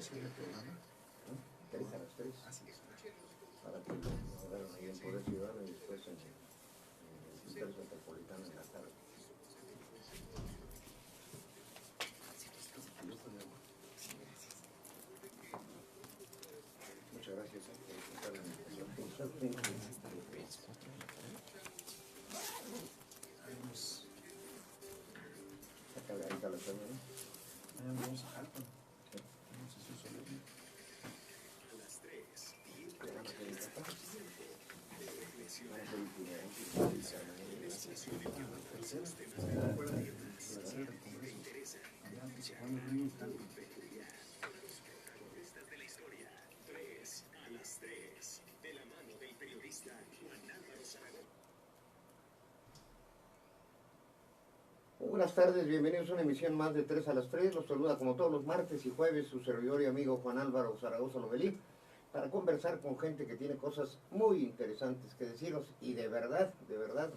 hacer el programa. 3 a las 3. Así es. Para que lo hagan ahí en Poder Ciudadano y después en el Congreso Metropolitano en la tarde. Muchas gracias por estar en el Acá la tarde, ¿no? Vamos a Jalpa. Vamos a su solemne. A las 3. Allá en Juan del Río está. Protagonistas de la historia. 3 a las 3. De la mano del periodista Juan Álvaro Zaragoza. Buenas tardes, bienvenidos a una emisión más de 3 a las 3. Los saluda como todos los martes y jueves su servidor y amigo Juan Álvaro Zaragoza Lomelí, para conversar con gente que tiene cosas muy interesantes que decirnos, y de verdad, va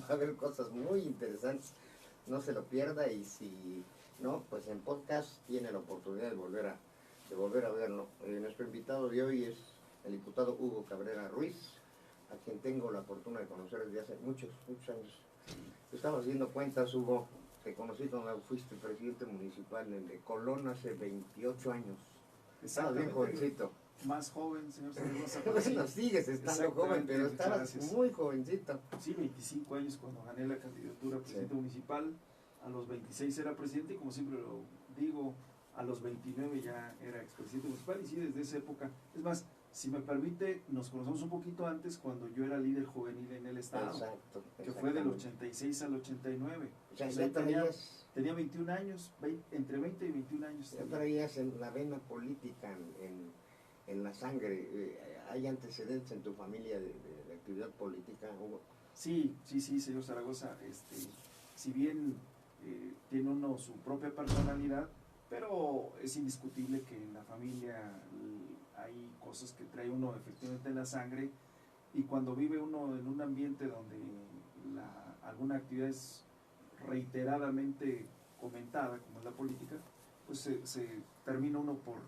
a haber cosas muy interesantes, no se lo pierda, y si no, pues en podcast tiene la oportunidad de volver a verlo. Nuestro invitado de hoy es el diputado Hugo Cabrera Ruiz, a quien tengo la fortuna de conocer desde hace muchos años. Estaba haciendo cuentas, Hugo, te conocí cuando fuiste presidente municipal de Colón hace 28 años. Estabas bien jovencito. Más joven, señor Zaragoza. Bueno, sigues estando joven, pero estabas muy jovencito. Sí, 25 años cuando gané la candidatura a presidente municipal. A los 26 era presidente y, como siempre lo digo, a los 29 ya era expresidente municipal. Y sí, desde esa época. Es más, si me permite, nos conocemos un poquito antes, cuando yo era líder juvenil en el estado. Exacto. Que fue del 86 al 89. O sea, ya tenía 21 años, entre 20 y 21 años. Ya traías en la vena política, en la sangre. ¿Hay antecedentes en tu familia de actividad política, Hugo? Sí, señor Zaragoza. Si bien tiene uno su propia personalidad, pero es indiscutible que en la familia hay cosas que trae uno efectivamente en la sangre, y cuando vive uno en un ambiente donde alguna actividad es reiteradamente comentada, como es la política, pues se termina uno por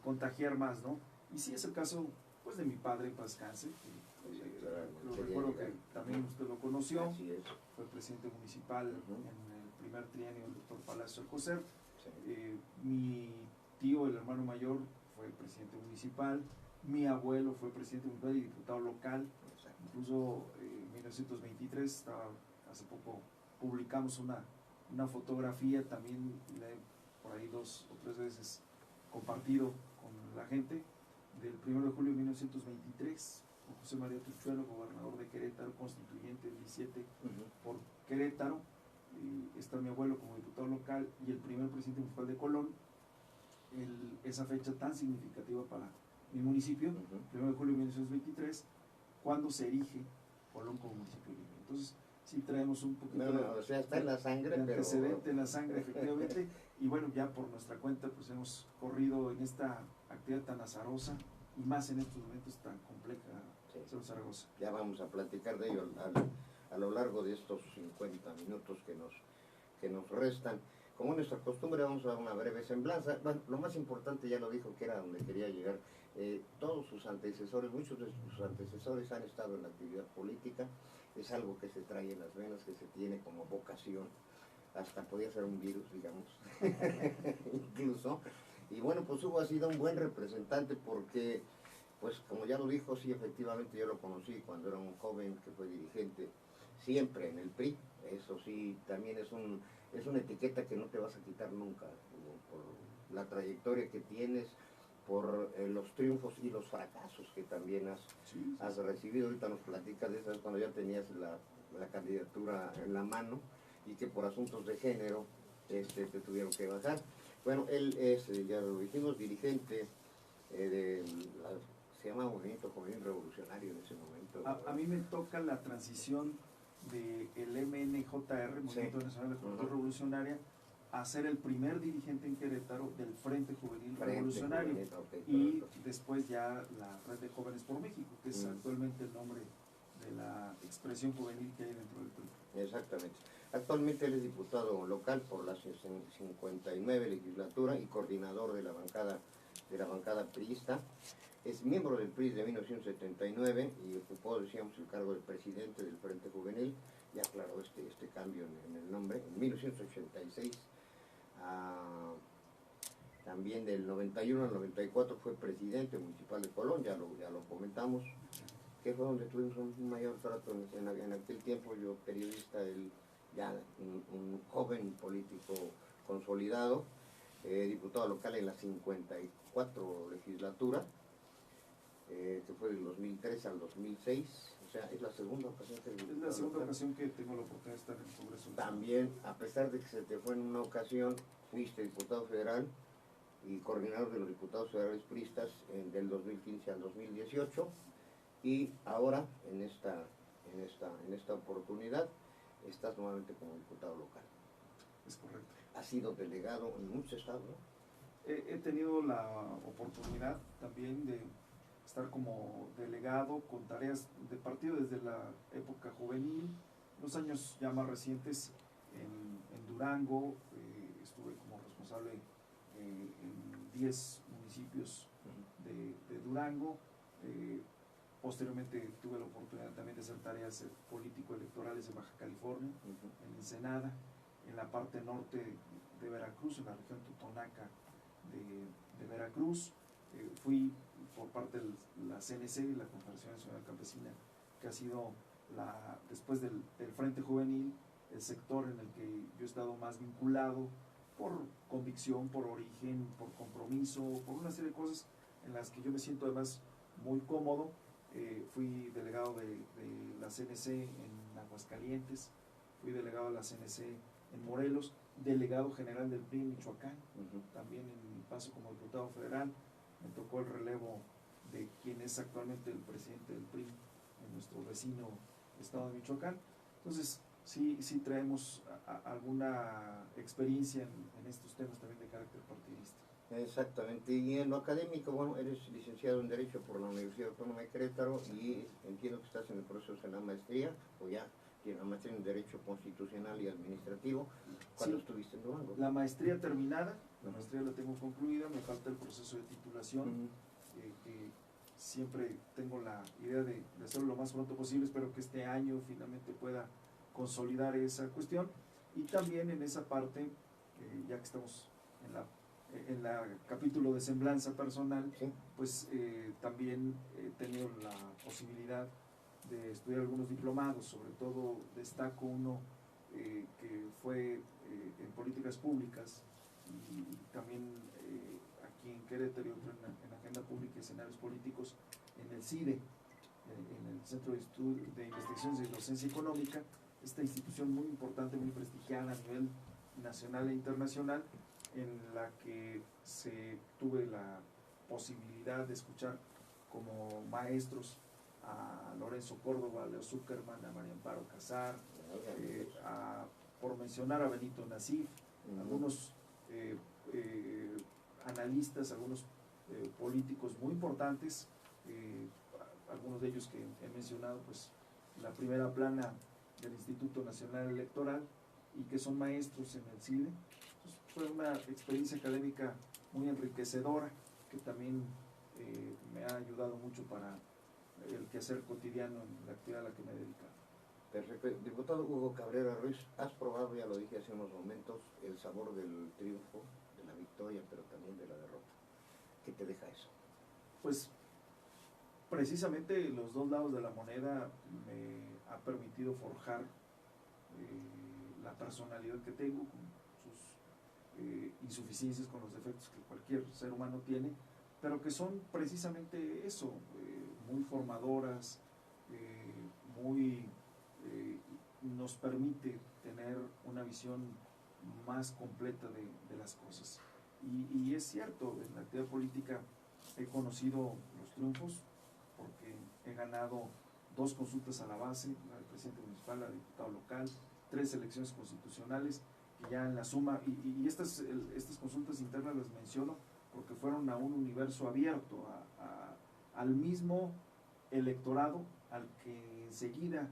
contagiar más, ¿no? Y sí es el caso, pues, de mi padre, en paz descanse, lo recuerdo que también usted lo conoció. Así es. Fue presidente municipal en el primer trienio del doctor Palacio Alcocer. Mi tío, el hermano mayor, fue presidente municipal. Mi abuelo fue presidente municipal y diputado local. Incluso en 1923, hace poco publicamos una fotografía, también la he por ahí 2 o 3 veces compartido con la gente, del 1 de julio de 1923, con José María Truchuelo, gobernador de Querétaro, constituyente el 17 por Querétaro. Está mi abuelo como diputado local y el primer presidente municipal de Colón. Esa fecha tan significativa para mi municipio, 1 de julio de 1923, cuando se erige Colón como municipio libre. Entonces, sí traemos un poquito o sea, está en la sangre, de antecedente en la sangre, efectivamente. Y bueno, ya por nuestra cuenta, pues hemos corrido en esta actividad tan azarosa y más en estos momentos tan compleja, señor Zaragoza. Ya vamos a platicar de ello a lo largo de estos 50 minutos que nos restan. Como es nuestra costumbre, vamos a dar una breve semblanza. Bueno, lo más importante ya lo dijo, que era donde quería llegar. Todos sus antecesores, muchos de sus antecesores han estado en la actividad política. Es algo que se trae en las venas, que se tiene como vocación. Hasta podía ser un virus, digamos, incluso. Y bueno, pues Hugo ha sido un buen representante porque, pues como ya lo dijo, sí, efectivamente yo lo conocí cuando era un joven que fue dirigente, siempre en el PRI. Eso sí, también es una etiqueta que no te vas a quitar nunca, Hugo, por la trayectoria que tienes, por los triunfos y los fracasos que también has recibido. Ahorita nos platicas de eso, cuando ya tenías la candidatura en la mano y que por asuntos de género te tuvieron que bajar. Bueno, él es, ya lo dijimos, dirigente se llama Movimiento Juvenil Revolucionario en ese momento. A mí me toca la transición del MNJR, Movimiento Nacional de Juventud Revolucionaria, a ser el primer dirigente en Querétaro del Frente Juvenil Revolucionario, y después ya la Red de Jóvenes por México, que es actualmente el nombre de la expresión juvenil que hay dentro del PRI. Exactamente. Actualmente él es diputado local por la 59 legislatura y coordinador de la bancada de la bancada priista. Es miembro del PRI de 1979 y ocupó, decíamos, el cargo de presidente del Frente Juvenil. Ya aclaró este cambio en el nombre. En 1986, también del 91 al 94 fue presidente municipal de Colón, ya lo comentamos, que fue donde tuvimos un mayor trato en aquel tiempo. Yo periodista, él ya un joven político consolidado, diputado local en la 54 legislatura, que fue del 2003 al 2006, o sea, es la segunda ocasión que... Es la segunda ocasión que tengo la oportunidad de estar en el Congreso. También, a pesar de que se te fue en una ocasión, fuiste diputado federal y coordinador de los diputados federales priistas del 2015 al 2018, y ahora, en esta oportunidad, estás nuevamente como diputado local. Es correcto. Has sido delegado en muchos estados, ¿no? He tenido la oportunidad también de estar como delegado con tareas de partido desde la época juvenil, los años ya más recientes en Durango, estuve como responsable en 10 municipios de Durango. Posteriormente tuve la oportunidad también de hacer tareas político-electorales en Baja California, en Ensenada, en la parte norte de Veracruz, en la región Totonaca de Veracruz. Fui por parte de la CNC, la Confederación Nacional Campesina, que ha sido, después del Frente Juvenil, el sector en el que yo he estado más vinculado por convicción, por origen, por compromiso, por una serie de cosas en las que yo me siento además muy cómodo. Fui delegado de la CNC en Aguascalientes, fui delegado de la CNC en Morelos, delegado general del PRI en Michoacán, también en mi paso como diputado federal. Me tocó el relevo de quien es actualmente el presidente del PRI en nuestro vecino estado de Michoacán. Entonces, sí traemos alguna experiencia en estos temas también de carácter partidista. Exactamente, y en lo académico, bueno, eres licenciado en Derecho por la Universidad Autónoma de Querétaro y entiendo que estás en el proceso de la maestría, o ya tienes la maestría en Derecho Constitucional y Administrativo. ¿Cuándo estuviste en Durango? La maestría terminada, la maestría la tengo concluida, me falta el proceso de titulación, que siempre tengo la idea de hacerlo lo más pronto posible. Espero que este año finalmente pueda consolidar esa cuestión, y también en esa parte, ya que estamos en la capítulo de semblanza personal, ¿Sí? pues también he tenido la posibilidad de estudiar algunos diplomados. Sobre todo destaco uno que fue en políticas públicas, y también aquí en Querétaro, y otro en agenda pública y escenarios políticos en el CIDE, en el Centro de Investigaciones de Docencia Económica, esta institución muy importante, muy prestigiada a nivel nacional e internacional, en la que tuve la posibilidad de escuchar como maestros a Lorenzo Córdoba, a Leo Zuckerman, a María Amparo Casar, por mencionar a Benito Nasif, algunos analistas, algunos políticos muy importantes, algunos de ellos que he mencionado, pues la primera plana del Instituto Nacional Electoral, y que son maestros en el CIDE. Entonces, fue una experiencia académica muy enriquecedora, que también me ha ayudado mucho para el quehacer cotidiano en la actividad a la que me he dedicado. Perfecto. Diputado Hugo Cabrera Ruiz, has probado, ya lo dije hace unos momentos, el sabor del triunfo, de la victoria, pero también de la derrota. ¿Qué te deja eso? Pues precisamente los dos lados de la moneda me ha permitido forjar la personalidad que tengo, con sus insuficiencias, con los defectos que cualquier ser humano tiene, pero que son precisamente eso, muy formadoras, nos permite tener una visión más completa de las cosas. Y es cierto, en la actividad política he conocido los triunfos, porque he ganado 2 consultas a la base, la del presidente municipal, la de diputado local, 3 elecciones constitucionales, que ya en la suma, y estas consultas internas las menciono porque fueron a un universo abierto, al mismo electorado al que enseguida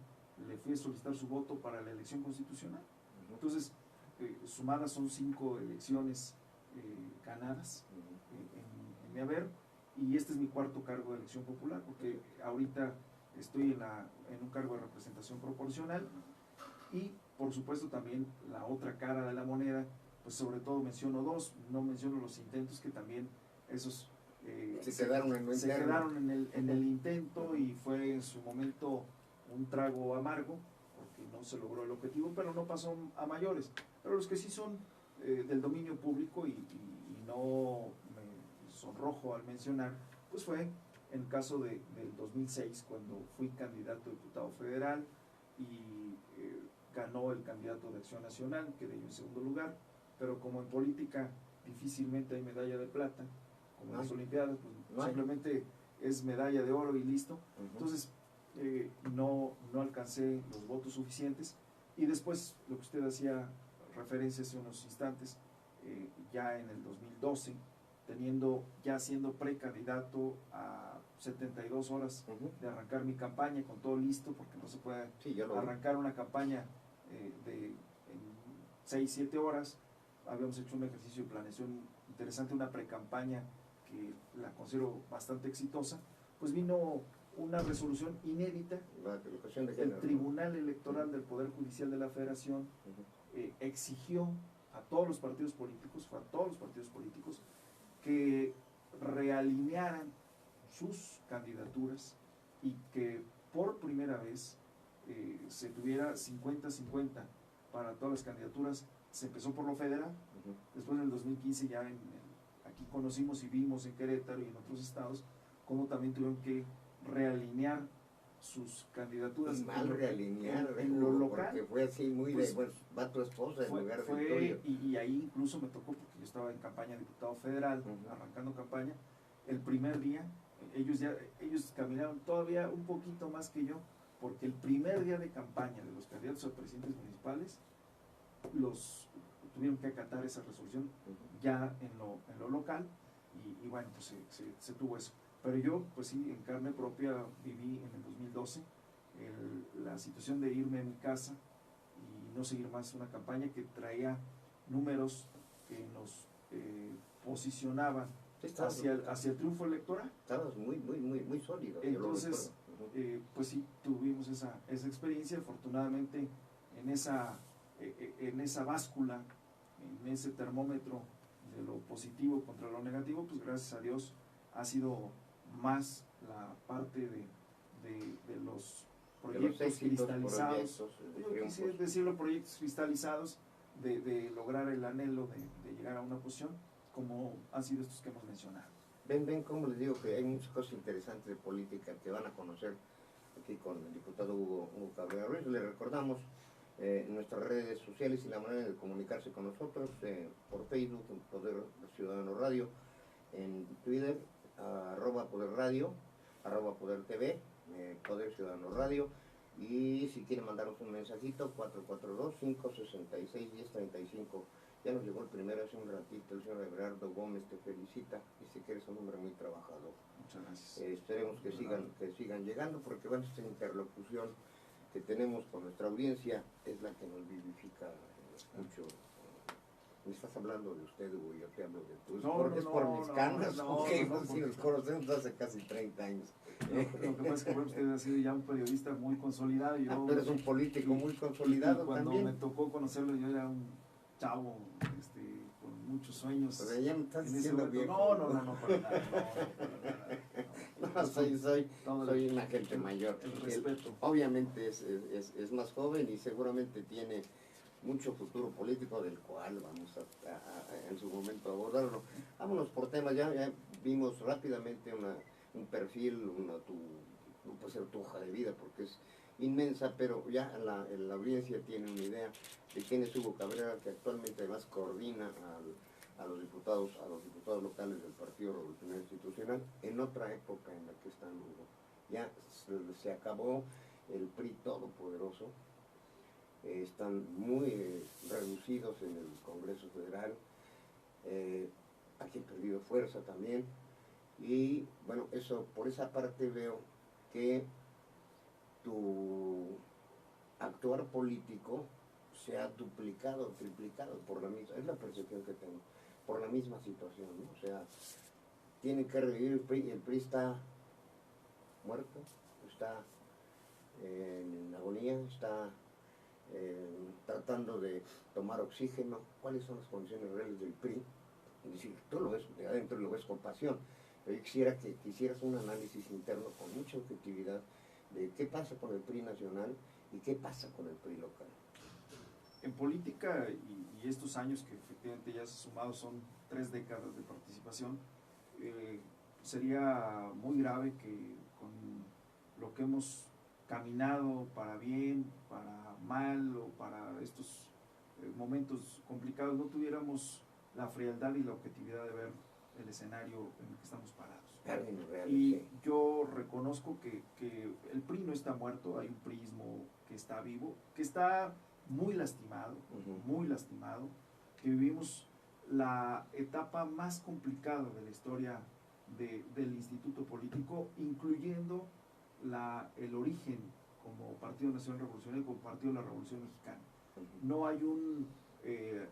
le fui a solicitar su voto para la elección constitucional. Entonces, sumadas son 5 elecciones ganadas en mi haber, y este es mi cuarto cargo de elección popular, porque ahorita estoy en un cargo de representación proporcional, y por supuesto también la otra cara de la moneda, pues sobre todo menciono dos, no menciono los intentos que también esos se quedaron en lo se interno. quedaron en el intento, y fue en su momento un trago amargo, porque no se logró el objetivo, pero no pasó a mayores. Pero los que sí son del dominio público, y no me sonrojo al mencionar, pues fue en el caso del 2006, cuando fui candidato a diputado federal y ganó el candidato de Acción Nacional, quedé yo en segundo lugar, pero como en política difícilmente hay medalla de plata, como en las Olimpiadas, pues simplemente es medalla de oro y listo. Entonces no alcancé los votos suficientes, y después lo que usted hacía referencia hace unos instantes, ya en el 2012, siendo precandidato a 72 horas de arrancar mi campaña, con todo listo, porque no se puede arrancar una campaña en 6-7 horas. Habíamos hecho un ejercicio de planeación interesante, una precampaña que la considero bastante exitosa. Pues vino una resolución inédita. El Tribunal Electoral del Poder Judicial de la Federación exigió a todos los partidos políticos, que realinearan sus candidaturas, y que por primera vez se tuviera 50-50 para todas las candidaturas. Se empezó por lo federal, después en el 2015 ya aquí conocimos y vimos en Querétaro y en otros estados cómo también tuvieron que realinear sus candidaturas. Realinear en lo local, porque fue así muy pues, de, bueno, va tu esposa en lugar del tuyo. Y ahí incluso me tocó, porque yo estaba en campaña de diputado federal, arrancando campaña. El primer día ellos caminaron todavía un poquito más que yo, porque el primer día de campaña de los candidatos a presidentes municipales los tuvieron que acatar esa resolución ya en lo local, y bueno, pues se tuvo eso. Pero yo, pues sí, en carne propia viví en el 2012 la situación de irme a mi casa y no seguir más una campaña que traía números que nos posicionaban hacia el triunfo electoral. Estabas muy sólido. Entonces, pues sí, tuvimos esa experiencia. Afortunadamente, en esa báscula, en ese termómetro de lo positivo contra lo negativo, pues gracias a Dios ha sido más la parte de los proyectos cristalizados. Yo quisiera decirlo, proyectos cristalizados, de lograr el anhelo de llegar a una posición, como han sido estos que hemos mencionado. Ven, como les digo, que hay muchas cosas interesantes de política que van a conocer aquí con el diputado Hugo Cabrera Ruiz. Le recordamos nuestras redes sociales y la manera de comunicarse con nosotros, por Facebook, en Poder Ciudadano Radio, en Twitter, @Poder Radio, @Poder TV, Poder Ciudadano Radio, y si quieren mandarnos un mensajito, 442-566-1035. Ya nos llegó el primero hace un ratito, el señor Everardo Gómez te felicita, dice que eres un hombre muy trabajador. Muchas gracias. Esperemos que sigan llegando, porque bueno, esta interlocución que tenemos con nuestra audiencia es la que nos vivifica mucho. Me estás hablando de usted, Hugo, yo te hablo de tú. Es por mis canas, si nos conocemos hace casi 30 años. Lo que pasa es que usted ha sido ya un periodista muy consolidado. Tú eres un político muy consolidado y cuando también. me tocó conocerlo, yo era un chavo con muchos sueños. Pero ya me estás diciendo viejo. No, para nada. No, soy una gente mayor. El respeto. Obviamente es más joven y seguramente tiene mucho futuro político, del cual vamos a en su momento abordarlo. Vámonos por temas. Ya vimos rápidamente un perfil, no puede ser tu hoja de vida porque es inmensa, pero ya la audiencia tiene una idea de quién es Hugo Cabrera, que actualmente además coordina a los diputados locales del Partido Revolucionario Institucional, en otra época en la que están Hugo. Ya se acabó el PRI todopoderoso, están muy reducidos en el Congreso Federal, aquí han perdido fuerza también, y bueno, eso por esa parte veo que tu actuar político se ha duplicado, triplicado por la misma, es la percepción que tengo, por la misma situación, ¿no? O sea, tienen que revivir el PRI está muerto, está en agonía, está tratando de tomar oxígeno. ¿Cuáles son las condiciones reales del PRI? Es decir, tú lo ves de adentro y lo ves con pasión, pero yo quisiera que hicieras un análisis interno con mucha objetividad de qué pasa con el PRI nacional y qué pasa con el PRI local. En política, y estos años que efectivamente ya se han sumado, son 3 décadas de participación, sería muy grave que con lo que hemos caminado para bien, para mal o para estos momentos complicados, no tuviéramos la frialdad y la objetividad de ver el escenario en el que estamos parados. Y yo reconozco que el PRI no está muerto, hay un priismo que está vivo, que está muy lastimado, que vivimos la etapa más complicada de la historia del instituto político, incluyendo el origen como Partido Nacional Revolucionario, como Partido de la Revolución Mexicana. No hay un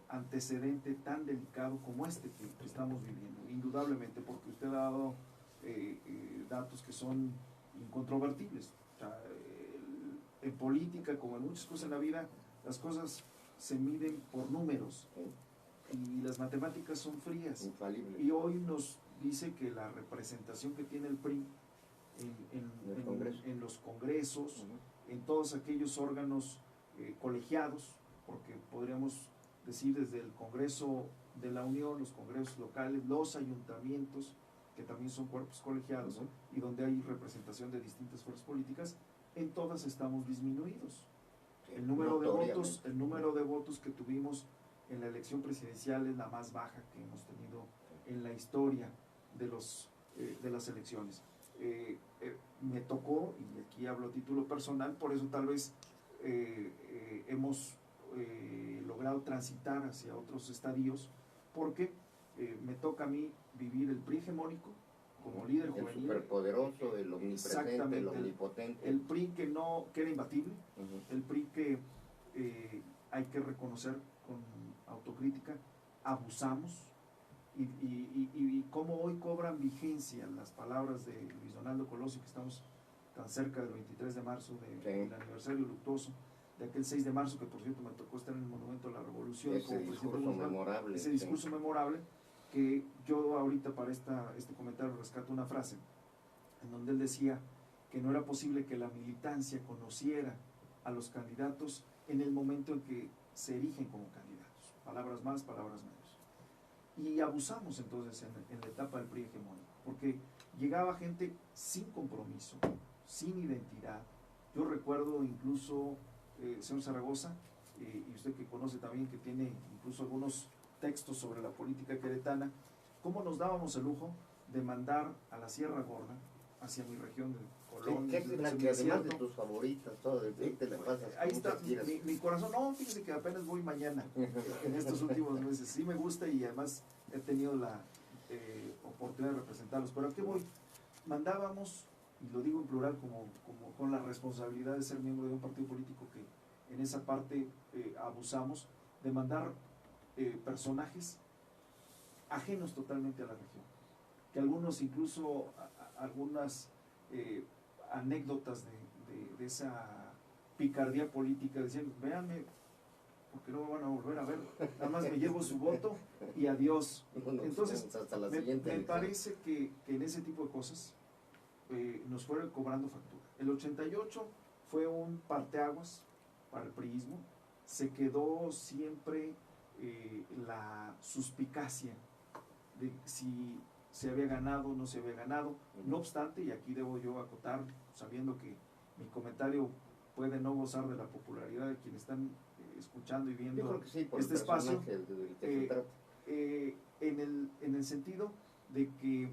antecedente tan delicado como este que estamos viviendo, indudablemente, porque usted ha dado datos que son incontrovertibles. O sea, en política, como en muchas cosas en la vida, las cosas se miden por números y las matemáticas son frías. Infalible. Y hoy nos dice que la representación que tiene el PRI en los congresos, en todos aquellos órganos colegiados, porque podríamos decir desde el Congreso de la Unión, los congresos locales, los ayuntamientos, que también son cuerpos colegiados, y donde hay representación de distintas fuerzas políticas, en todas estamos disminuidos. El número de votos que tuvimos en la elección presidencial es la más baja que hemos tenido en la historia de las elecciones. Me tocó, y aquí hablo a título personal, por eso tal vez hemos logrado transitar hacia otros estadios, porque me toca a mí vivir el PRI hegemónico como líder juvenil. El superpoderoso, el omnipresente, el omnipotente. El PRI que era imbatible, el PRI que hay que reconocer con autocrítica, abusamos, y cómo hoy cobran vigencia las palabras de Luis Donaldo Colosio, que estamos tan cerca del 23 de marzo, del aniversario luctuoso, de aquel 6 de marzo, que por cierto me tocó estar en el Monumento a la Revolución. Ese discurso memorable. Ese discurso memorable, que yo ahorita para este comentario rescato una frase, en donde él decía que no era posible que la militancia conociera a los candidatos en el momento en que se erigen como candidatos. Palabras más, palabras menos. Y abusamos entonces en la etapa del PRI hegemónico, porque llegaba gente sin compromiso, sin identidad. Yo recuerdo incluso, señor Zaragoza, y usted que conoce también, que tiene incluso algunos textos sobre la política queretana, cómo nos dábamos el lujo de mandar a la Sierra Gorda, hacia mi región de Colón. ¿Qué es la que además de tus favoritas, todo el te la pasas? Ahí está mi corazón. No, fíjese que apenas voy mañana, en estos últimos meses. Sí me gusta y además he tenido la oportunidad de representarlos. Pero ¿a qué voy? Mandábamos, y lo digo en plural, como con la responsabilidad de ser miembro de un partido político que en esa parte abusamos, de mandar personajes ajenos totalmente a la región, que algunos incluso algunas anécdotas de esa picardía política decían: véanme, porque no me van a volver a ver, nada más me llevo su voto y adiós. Entonces hasta la me parece que en ese tipo de cosas nos fueron cobrando factura. El 88 fue un parteaguas para el priismo. Se quedó siempre la suspicacia de si se había ganado o no se había ganado. No obstante, y aquí debo yo acotar, sabiendo que mi comentario puede no gozar de la popularidad de quienes están escuchando y viendo, yo creo que sí, por este espacio, en en el sentido de que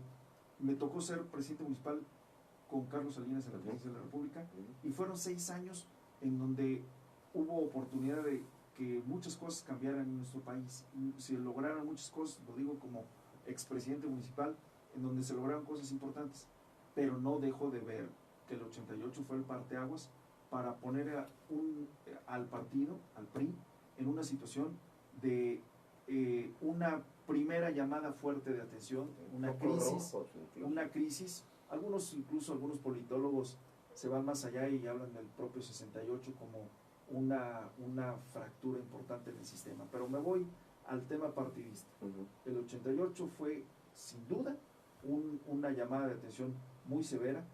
me tocó ser presidente municipal con Carlos Salinas en la presidencia de la República, y fueron 6 años en donde hubo oportunidad de que muchas cosas cambiaran en nuestro país. Se lograron muchas cosas, lo digo como expresidente municipal, en donde se lograron cosas importantes, pero no dejo de ver que el 88 fue el parteaguas para poner al partido, al PRI, en una situación de una primera llamada fuerte de atención, una crisis. Algunos politólogos se van más allá y hablan del propio 68 como una fractura importante en el sistema. Pero me voy al tema partidista. El 88 fue, sin duda, una llamada de atención muy severa.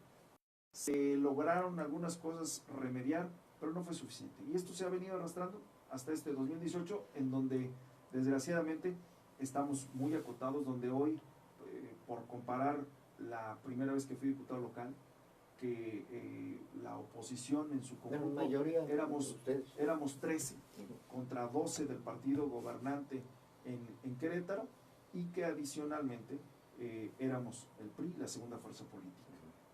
Se lograron algunas cosas remediar, pero no fue suficiente. Y esto se ha venido arrastrando hasta este 2018, en donde, desgraciadamente, estamos muy acotados, donde hoy, por comparar la primera vez que fui diputado local, que la oposición en su conjunto éramos 13 contra 12 del partido gobernante en Querétaro, y que adicionalmente éramos el PRI, la segunda fuerza política.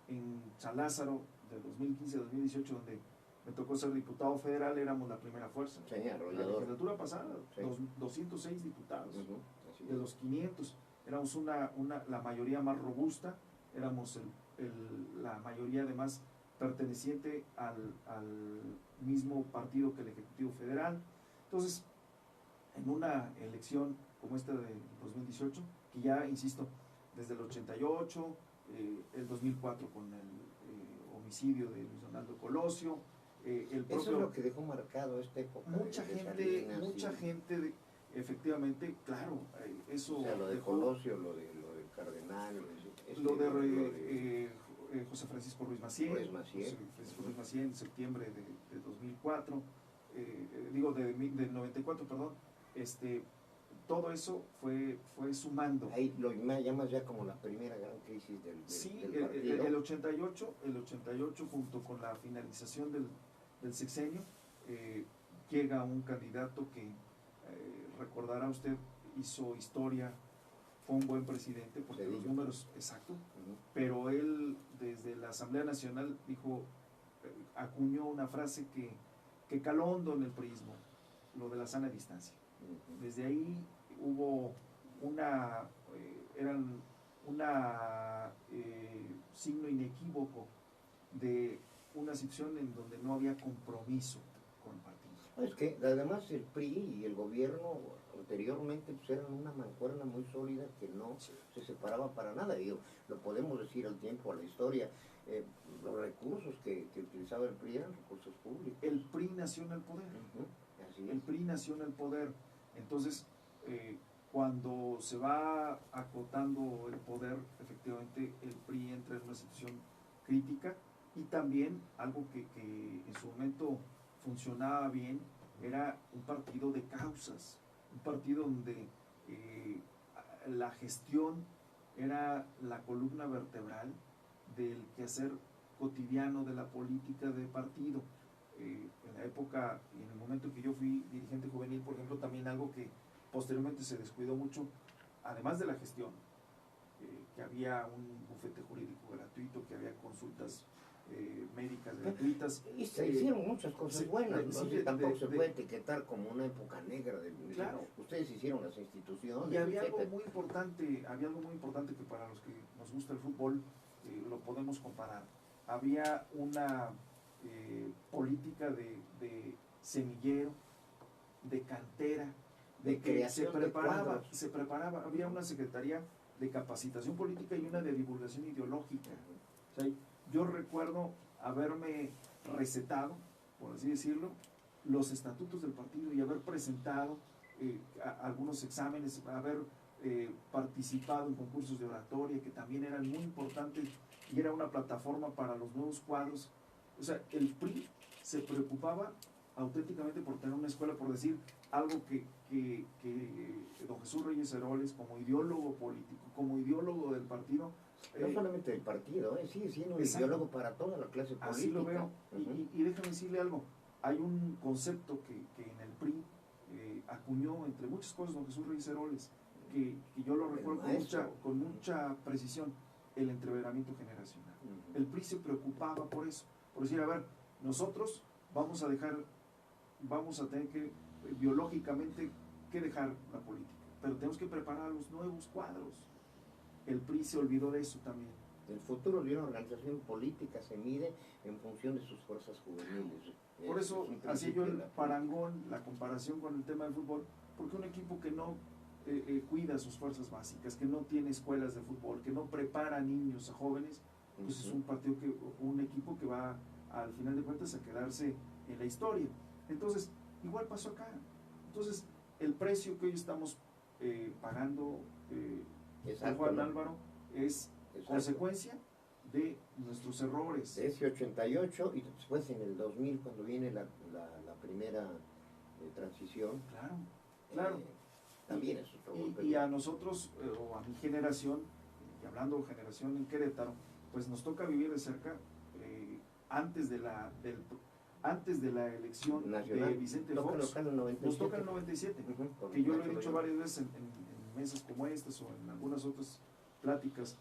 En San Lázaro, de 2015 a 2018, donde me tocó ser diputado federal, éramos la primera fuerza. La legislatura pasada, 206 diputados. De los 500, éramos la mayoría más robusta, éramos la mayoría además perteneciente al mismo partido que el Ejecutivo Federal. Entonces, en una elección como esta de 2018, que ya, insisto, desde el 88, el 2004 con el homicidio de Luis Donaldo Colosio, el propio, eso es lo que dejó marcado esta época. Mucha gente, efectivamente, claro, eso. O sea, lo de Colosio, lo de Cardenal, lo de José Francisco Ruiz Massieu. José Francisco Ruiz Massieu en septiembre de 2004, del 94, perdón. Todo eso fue sumando. Ahí lo llamas ya como la primera gran crisis del partido. El 88, junto con la finalización del sexenio, llega un candidato que, recordará usted, hizo historia, fue un buen presidente, porque los números, exacto, pero él desde la Asamblea Nacional dijo, acuñó una frase que caló hondo en el priismo, lo de la sana distancia. Desde ahí hubo signo inequívoco de una situación en donde no había compromiso con el partido. Es que además el PRI y el gobierno anteriormente pues eran una mancuerna muy sólida que no se separaba para nada. Digo, lo podemos decir al tiempo, a la historia. Los recursos que utilizaba el PRI eran recursos públicos. El PRI nació en el poder. El PRI nació en el poder. Entonces, cuando se va acotando el poder, efectivamente el PRI entra en una situación crítica, y también algo que en su momento funcionaba bien, era un partido de causas, un partido donde la gestión era la columna vertebral del quehacer cotidiano de la política de partido. En la época y en el momento en que yo fui dirigente juvenil, por ejemplo, también algo que posteriormente se descuidó mucho, además de la gestión, que había un bufete jurídico gratuito, que había consultas médicas gratuitas. Y se hicieron muchas cosas buenas, tampoco se puede etiquetar como una época negra. Claro. Ustedes hicieron las instituciones. Y había algo muy importante que para los que nos gusta el fútbol lo podemos comparar. Había una política de semillero, de cantera, de que se preparaba, había una secretaría de capacitación política y una de divulgación ideológica. O sea, yo recuerdo haberme recetado, por así decirlo, los estatutos del partido y haber presentado algunos exámenes, haber participado en concursos de oratoria que también eran muy importantes, y era una plataforma para los nuevos cuadros. O sea, el PRI se preocupaba auténticamente por tener una escuela, por decir algo que don Jesús Reyes Heroles, como ideólogo político, como ideólogo del partido, no solamente del partido, sigue siendo un ideólogo para toda la clase política. Así lo veo. Y déjame decirle algo, hay un concepto que en el PRI acuñó, entre muchas cosas, don Jesús Reyes Heroles, que yo lo recuerdo con mucha precisión: el entreveramiento generacional. El PRI se preocupaba por eso, por decir, a ver, nosotros vamos a tener que biológicamente que dejar la política, pero tenemos que preparar a los nuevos cuadros. El PRI se olvidó de eso también. El futuro de una organización política se mide en función de sus fuerzas juveniles. Por eso hacía yo el parangón, la comparación con el tema del fútbol, porque un equipo que no cuida sus fuerzas básicas, que no tiene escuelas de fútbol, que no prepara niños a jóvenes, pues es un partido un equipo que va al final de cuentas a quedarse en la historia. Entonces, igual pasó acá. Entonces, el precio que hoy estamos pagando Juan Álvaro es consecuencia de nuestros errores. De ese 88 y después en el 2000 cuando viene la primera transición. Claro. También es otro golpe. Y a nosotros, o a mi generación, y hablando generación en Querétaro, pues nos toca vivir de cerca antes de la elección nacional de Vicente Fox. Nos toca el 97, que yo lo he dicho varias veces en mesas como estas o en algunas otras pláticas.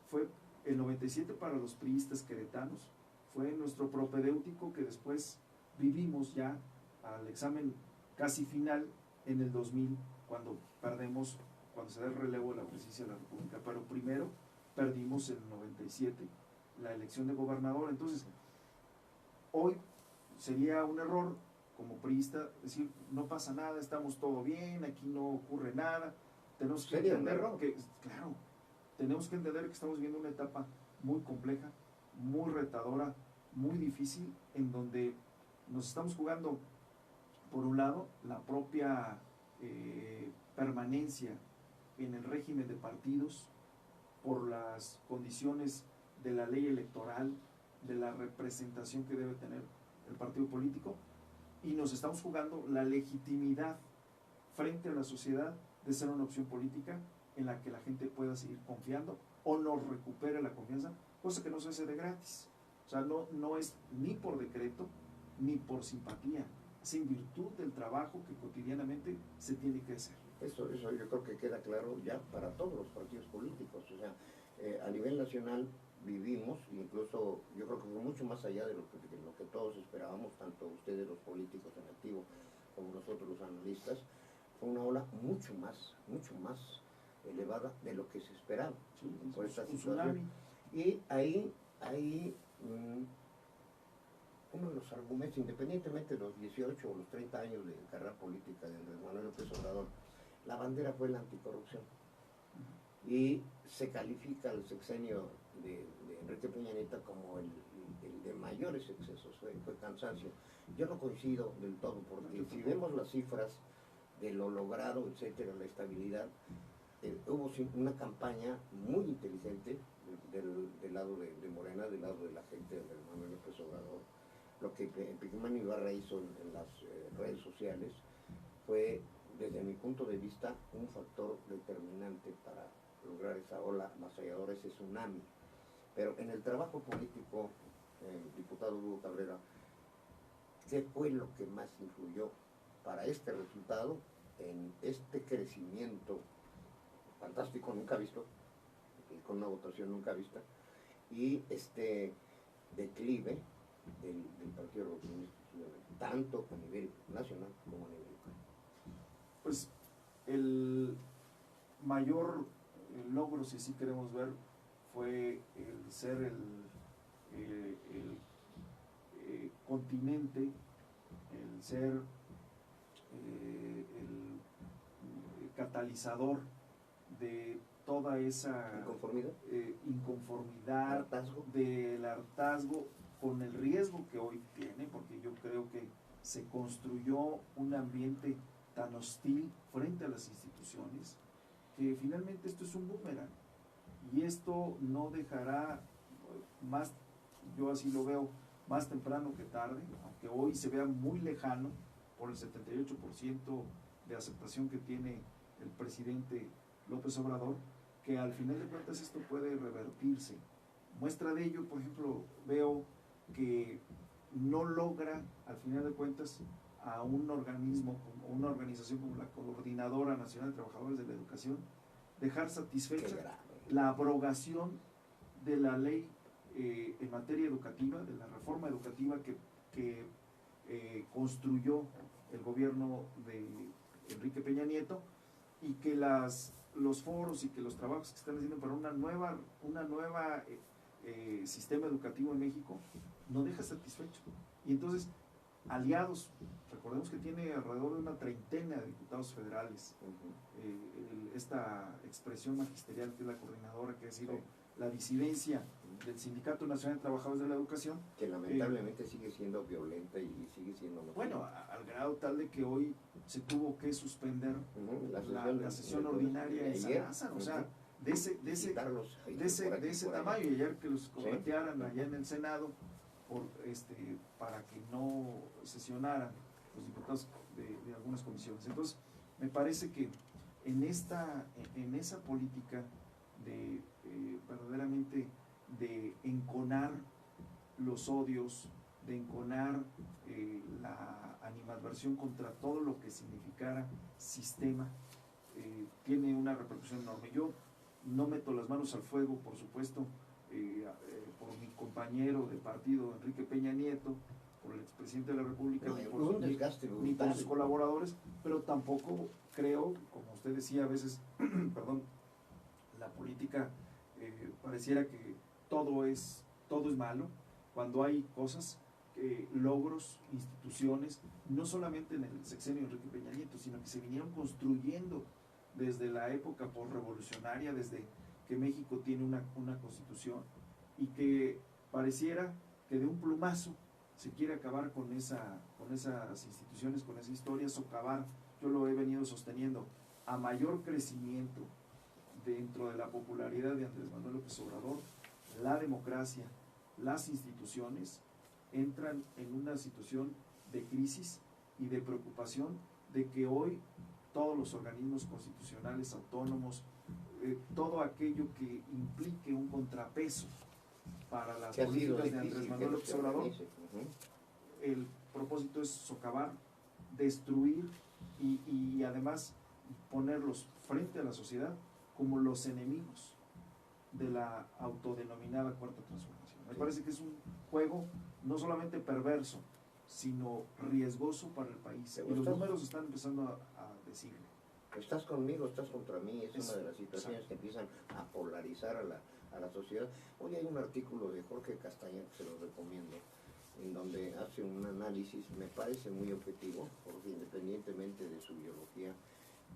Fue el 97 para los priistas queretanos, fue nuestro propedéutico que después vivimos ya al examen casi final en el 2000, cuando se da el relevo de la presidencia de la República, pero primero perdimos en el 97 la elección de gobernador. Entonces, hoy sería un error como priista decir, no pasa nada, estamos todo bien, aquí no ocurre nada. Tenemos que entender tenemos que entender que estamos viviendo una etapa muy compleja, muy retadora, muy difícil, en donde nos estamos jugando, por un lado, la propia permanencia en el régimen de partidos, por las condiciones de la ley electoral, de la representación que debe tener el partido político, y nos estamos jugando la legitimidad frente a la sociedad de ser una opción política en la que la gente pueda seguir confiando o nos recupere la confianza, cosa que no se hace de gratis. O sea, no es ni por decreto ni por simpatía, es en virtud del trabajo que cotidianamente se tiene que hacer. Eso yo creo que queda claro ya para todos los partidos políticos. O sea, a nivel nacional vivimos, incluso yo creo que fue mucho más allá de lo que todos esperábamos, tanto ustedes los políticos en activo como nosotros los analistas, fue una ola mucho más elevada de lo que se esperaba por esta situación. Y ahí uno de los argumentos, independientemente de los 18 o los 30 años de carrera política de Andrés Manuel López Obrador, la bandera fue la anticorrupción. Y se califica el sexenio de Enrique Peña Nieto como el de mayores excesos, fue cansancio. Yo no coincido del todo, porque si vemos las cifras de lo logrado, etcétera, la estabilidad, hubo una campaña muy inteligente del lado de Morena, del lado de la gente de Andrés Manuel López Obrador. Lo que Pigman Ibarra hizo en las redes sociales fue, desde mi punto de vista, un factor determinante para lograr esa ola avasalladora, ese tsunami. Pero en el trabajo político, diputado Hugo Cabrera, ¿qué fue lo que más influyó para este resultado, en este crecimiento fantástico, nunca visto, con una votación nunca vista, y este declive del Partido Revolucionario Institucional, tanto a nivel nacional como a nivel local? Pues el mayor logro, si así queremos ver, fue el ser el continente, el ser el catalizador de toda esa inconformidad, del hartazgo, con el riesgo que hoy tiene, porque yo creo que se construyó un ambiente tan hostil frente a las instituciones, que finalmente esto es un boomerang, y esto no dejará más, yo así lo veo, más temprano que tarde, aunque hoy se vea muy lejano por el 78% de aceptación que tiene el presidente López Obrador, que al final de cuentas esto puede revertirse. Muestra de ello, por ejemplo, veo que no logra, al final de cuentas, a un organismo, una organización como la Coordinadora Nacional de Trabajadores de la Educación, dejar satisfecha la abrogación de la ley en materia educativa, de la reforma educativa que construyó el gobierno de Enrique Peña Nieto, y que los foros y que los trabajos que están haciendo para una nueva sistema educativo en México no deja satisfecho. Y entonces aliados. Recordemos que tiene alrededor de una treintena de diputados federales. Esta expresión magisterial que es la coordinadora, que ha sido Sí. la disidencia del Sindicato Nacional de Trabajadores de la Educación, Que lamentablemente sigue siendo violenta y sigue siendo nociva. bueno, al grado tal de que hoy se tuvo que suspender la sesión ordinaria en San Lázaro, o sea, de ese tamaño, y ayer que los corretearan allá en el Senado para que no sesionaran los diputados de algunas comisiones. Entonces, me parece que en esa política de verdaderamente de enconar los odios, de enconar la animadversión contra todo lo que significara sistema, tiene una repercusión enorme. Yo no meto las manos al fuego, por supuesto, por mi compañero de partido, Enrique Peña Nieto, por el expresidente de la República, No, ni un por sus colaboradores, pero tampoco creo, como usted decía a veces, perdón, la política pareciera que todo es malo, cuando hay cosas, logros, instituciones, no solamente en el sexenio de Enrique Peña Nieto, sino que se vinieron construyendo desde la época postrevolucionaria, desde que México tiene una constitución, y que pareciera que de un plumazo se quiere acabar con esas instituciones, con esa historia, socavar. Yo lo he venido sosteniendo, a mayor crecimiento dentro de la popularidad de Andrés Manuel López Obrador, la democracia, las instituciones entran en una situación de crisis y de preocupación de que hoy todos los organismos constitucionales autónomos, todo aquello que implique un contrapeso para las políticas de Andrés Manuel López Obrador, el propósito es socavar, destruir y además ponerlos frente a la sociedad como los enemigos de la autodenominada Cuarta Transformación. Me parece que es un juego no solamente perverso, sino riesgoso para el país. Y los números están empezando a decirlo. Estás conmigo, estás contra mí, es una de las situaciones exacto. que empiezan a polarizar a la sociedad. Hoy hay un artículo de Jorge Castañeda que se lo recomiendo, en donde hace un análisis, me parece muy objetivo, porque independientemente de su biología,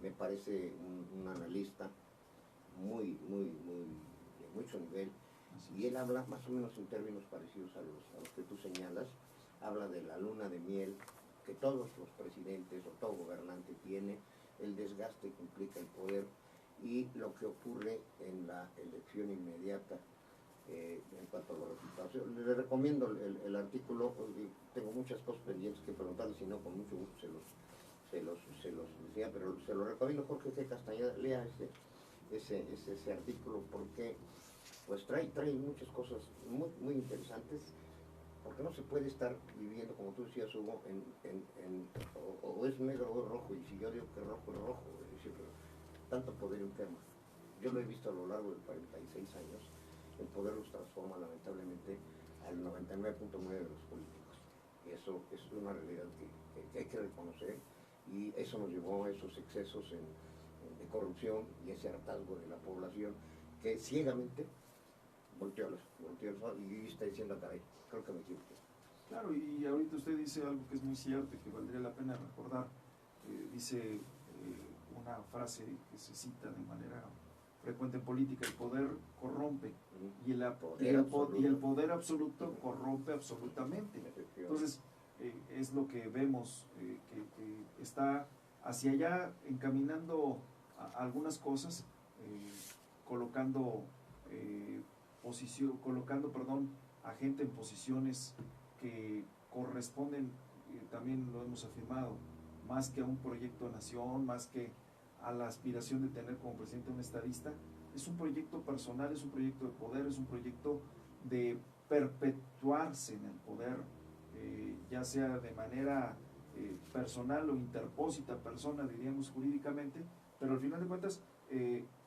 me parece un analista de mucho nivel, y él habla más o menos en términos parecidos a los que tú señalas. Habla de la luna de miel que todos los presidentes o todo gobernante tiene, el desgaste que implica el poder y lo que ocurre en la elección inmediata en cuanto a los resultados. Le recomiendo el artículo, tengo muchas cosas pendientes que preguntarle, si no, con mucho gusto se los decía, pero se lo recomiendo. Jorge C. Castañeda, lea ese artículo, porque pues trae muchas cosas muy interesantes, porque no se puede estar viviendo, como tú decías, Hugo, o es negro o es rojo, y si yo digo que rojo es rojo, es decir, tanto poder enferma. Yo lo he visto a lo largo de 46 años, el poder los transforma lamentablemente al 99.9% de los políticos, y eso es una realidad que hay que reconocer, y eso nos llevó a esos excesos de corrupción y ese hartazgo de la población que ciegamente volteó y está diciendo, caray, creo que me equivoqué. Claro, y ahorita usted dice algo que es muy cierto y que valdría la pena recordar. Dice una frase que se cita de manera frecuente en política: el poder corrompe y el poder absoluto corrompe absolutamente. Entonces, es lo que vemos, que está hacia allá encaminando algunas cosas, colocando a gente en posiciones que corresponden, también lo hemos afirmado, más que a un proyecto de nación, más que a la aspiración de tener como presidente un estadista, es un proyecto personal, es un proyecto de poder, es un proyecto de perpetuarse en el poder, ya sea de manera personal o interpósita persona, diríamos jurídicamente, pero al final de cuentas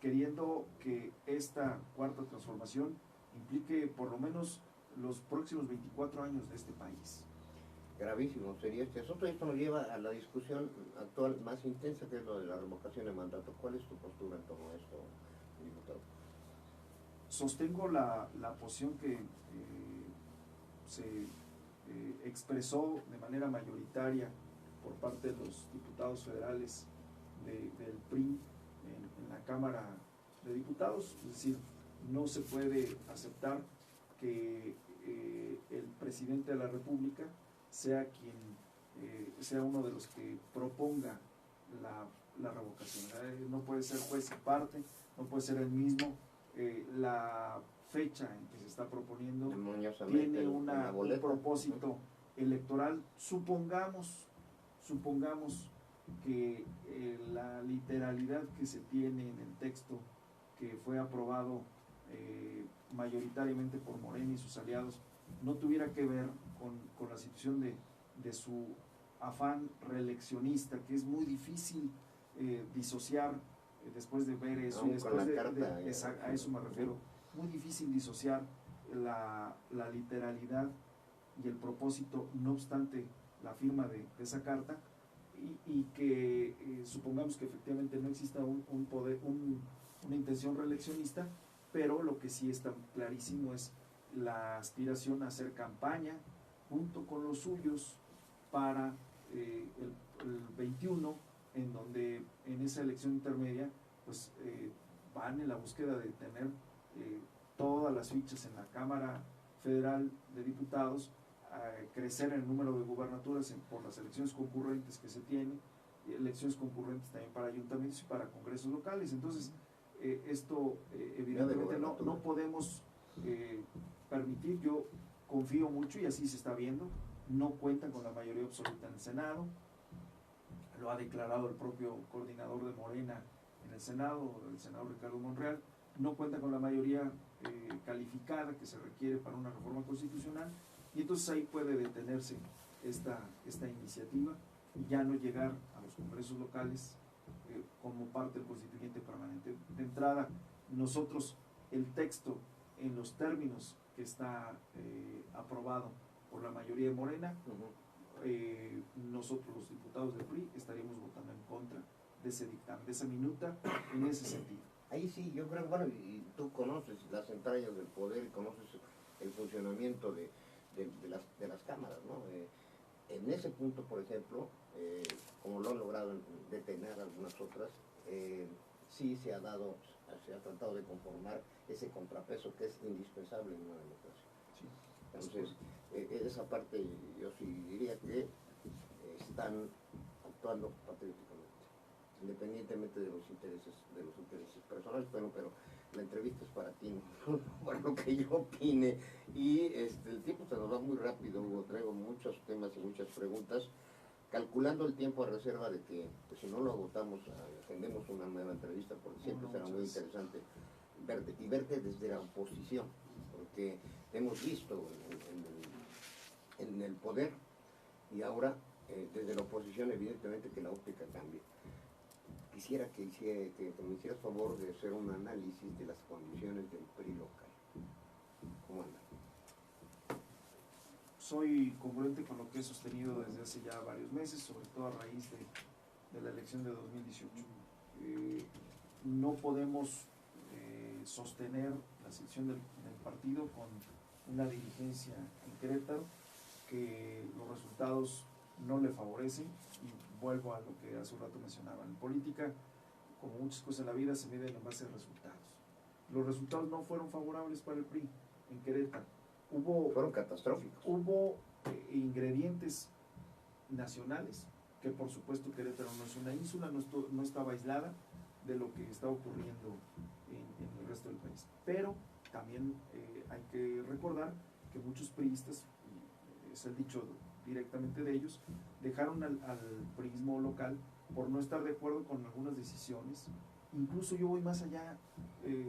queriendo que esta cuarta transformación implique por lo menos los próximos 24 años de este país. Gravísimo sería este asunto, y esto nos lleva a la discusión actual más intensa, que es lo de la revocación de mandato. ¿Cuál es tu postura en torno a esto, diputado? Sostengo la posición que se expresó de manera mayoritaria por parte de los diputados federales del PRI en la Cámara de Diputados. Es decir, no se puede aceptar que el presidente de la República sea sea uno de los que proponga la revocación. No puede ser juez y parte, no puede ser el mismo. La fecha en que se está proponiendo tiene un propósito electoral. Supongamos que la literalidad que se tiene en el texto que fue aprobado mayoritariamente por Morena y sus aliados no tuviera que ver con la situación de su afán reeleccionista, que es muy difícil disociar después de ver eso, y después a eso me refiero, muy difícil disociar la literalidad y el propósito, no obstante la firma de esa carta, y que supongamos que efectivamente no exista una intención reeleccionista, pero lo que sí está clarísimo es la aspiración a hacer campaña junto con los suyos para el 21, en donde en esa elección intermedia pues van en la búsqueda de tener todas las fichas en la Cámara Federal de Diputados, crecer en el número de gubernaturas por las elecciones concurrentes que se tienen, elecciones concurrentes también para ayuntamientos y para congresos locales. Entonces esto evidentemente no podemos permitir. Yo confío mucho, y así se está viendo, no cuentan con la mayoría absoluta en el Senado, lo ha declarado el propio coordinador de Morena en el Senado, el senador Ricardo Monreal, no cuenta con la mayoría calificada que se requiere para una reforma constitucional, y entonces ahí puede detenerse esta iniciativa y ya no llegar a los congresos locales como parte del constituyente permanente. De entrada, nosotros, el texto en los términos que está aprobado por la mayoría de Morena, nosotros los diputados del PRI estaríamos votando en contra de ese dictamen, de esa minuta, en ese sentido. Ahí sí, yo creo, bueno, y tú conoces las entrañas del poder y conoces el funcionamiento de las cámaras, ¿no? En ese punto, por ejemplo, como lo han logrado detener algunas otras, sí se ha tratado de conformar ese contrapeso que es indispensable en una democracia. Sí. Entonces, esa parte yo sí diría que están actuando patrióticamente, independientemente de los intereses personales. Bueno, pero la entrevista es para ti, ¿no? Por lo que yo opine, y el tiempo se nos va muy rápido, Hugo. Traigo muchos temas y muchas preguntas, calculando el tiempo a reserva de que, pues, si no lo agotamos, agendemos una nueva entrevista, porque siempre será muy interesante verte desde la oposición, porque hemos visto en el poder, y ahora desde la oposición evidentemente que la óptica cambia. Quisiera que me hicieras favor de hacer un análisis de las condiciones del PRI local. ¿Cómo anda? Soy congruente con lo que he sostenido desde hace ya varios meses, sobre todo a raíz de la elección de 2018. No podemos sostener la sección del partido con una dirigencia en Querétaro que los resultados no le favorecen, y vuelvo a lo que hace un rato mencionaba. En política, como muchas cosas en la vida, se miden en base a resultados. Los resultados no fueron favorables para el PRI en Querétaro. Fueron catastróficos. Hubo ingredientes nacionales, que por supuesto Querétaro no es una ínsula, no estaba aislada de lo que está ocurriendo en el resto del país. Pero también hay que recordar que muchos priistas, es el dicho directamente de ellos, dejaron al priismo local por no estar de acuerdo con algunas decisiones. Incluso yo voy más allá,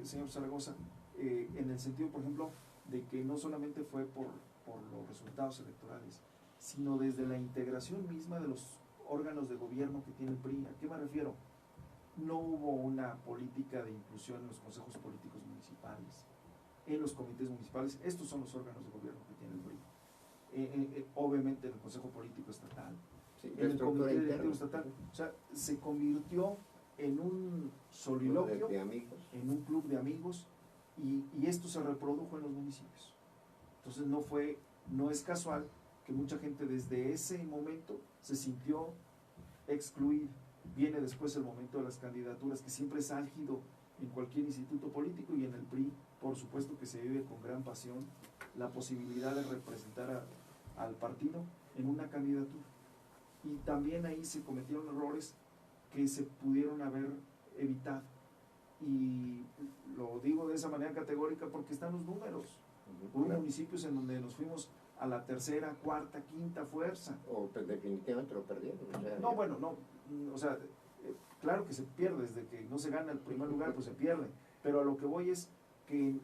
señor Zaragoza, en el sentido, por ejemplo, de que no solamente fue por los resultados electorales, sino desde la integración misma de los órganos de gobierno que tiene el PRI. ¿A qué me refiero? No hubo una política de inclusión en los consejos políticos municipales, en los comités municipales. Estos son los órganos de gobierno que tiene el PRI. Obviamente en el Consejo Político Estatal, sí, en el Comité Directivo Estatal. O sea, se convirtió en un soliloquio, en un club de amigos, y esto se reprodujo en los municipios. Entonces no es casual que mucha gente desde ese momento se sintió excluida. Viene después el momento de las candidaturas, que siempre es álgido en cualquier instituto político, y en el PRI, por supuesto que se vive con gran pasión la posibilidad de representar al partido en una candidatura. Y también ahí se cometieron errores que se pudieron haber evitado. Y lo digo de esa manera categórica porque están los números. Hubo municipios en donde nos fuimos a la tercera, cuarta, quinta fuerza. O definitivamente lo perdieron. O sea, no, bueno, no, o sea, claro que se pierde, desde que no se gana el primer lugar, pues se pierde. Pero a lo que voy es que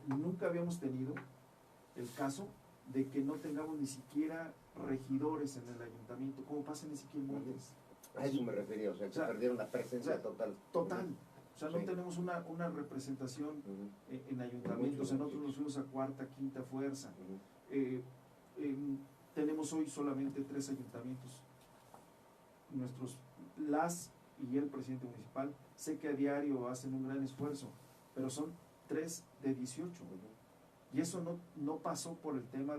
nunca habíamos tenido el caso de que no tengamos ni siquiera regidores en el ayuntamiento, como pasa en Ezequiel Montes. A eso me refería, o sea, que perdieron la presencia total. Total. O sea, no tenemos una representación en ayuntamientos. Nosotros nos fuimos a cuarta, quinta fuerza. Tenemos hoy solamente 3 ayuntamientos. Las y el presidente municipal, sé que a diario hacen un gran esfuerzo, pero son 3 de 18. Y eso no pasó por el tema